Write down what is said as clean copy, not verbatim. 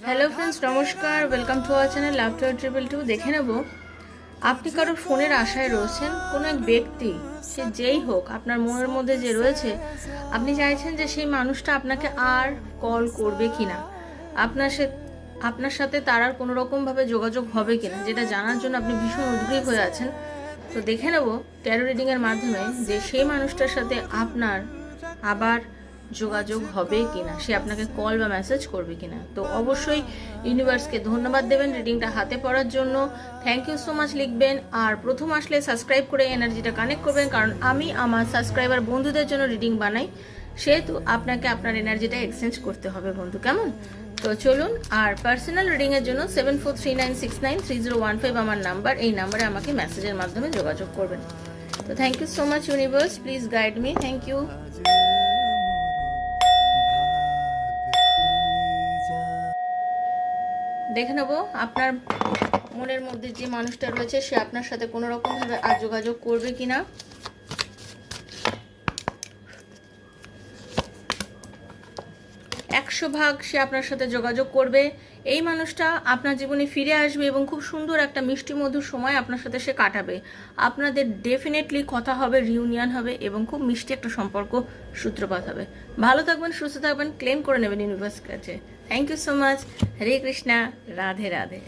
Hello friends, নমস্কার। Welcome to our channel love to triple two. দেখে নেব আপনি কারোর ফোনের আশায় রয়েছেন। কোনো এক ব্যক্তি, সে যেই হোক, আপনার মনের মধ্যে যে রয়েছে, আপনি চাইছেন যে সেই মানুষটা আপনাকে আর কল করবে কিনা, আপনার সাথে তার আর কোনো রকমভাবে যোগাযোগ হবে কিনা, যেটা জানার জন্য আপনি ভীষণ উদ্গ্রীব হয়ে আছেন। তো দেখে নেব ট্যারো রিডিংয়ের মাধ্যমে যে সেই মানুষটার সাথে আপনার আবার যোগাযোগ হবে কিনা, সে আপনাকে কল বা মেসেজ করবে কিনা। তো অবশ্যই ইউনিভার্সকে ধন্যবাদ দেবেন রিডিংটা হাতে পড়ার জন্য। থ্যাংক ইউ সো মাচ লিখবেন। আর প্রথম আসলে সাবস্ক্রাইব করে এনার্জিটা কানেক্ট করবেন, কারণ আমি আমার সাবস্ক্রাইবার বন্ধুদের জন্য রিডিং বানাই, সেহেতু আপনাকে আপনার এনার্জিটা এক্সচেঞ্জ করতে হবে বন্ধু, কেমন? তো চলুন। আর পার্সোনাল রিডিংয়ের জন্য 7439693015 আমার নাম্বার, এই নাম্বারে আমাকে মেসেজের মাধ্যমে যোগাযোগ করবেন। তো thank you so much universe, please guide me. Thank you. দেখে নেব আপনার মনের মধ্যে যে মানুষটা রয়েছে, সে আপনার সাথে কোনো রকমভাবে আর যোগাযোগ করবে কিনা। 100% সে আপনার সাথে যোগাযোগ করবে। এই মানুষটা আপনার জীবনে ফিরে আসবে এবং খুব সুন্দর একটা মিষ্টি মধুর সময় আপনার সাথে সে কাটাবে। আপনাদের ডেফিনেটলি কথা হবে, রিউনিয়ন হবে এবং খুব মিষ্টি একটা সম্পর্ক সূত্রপাত হবে। ভালো থাকবেন, সুস্থ থাকবেন, ক্লেম করে নেবেন ইউনিভার্স কাছে। Thank you so much. Hare Krishna, Radhe Radhe.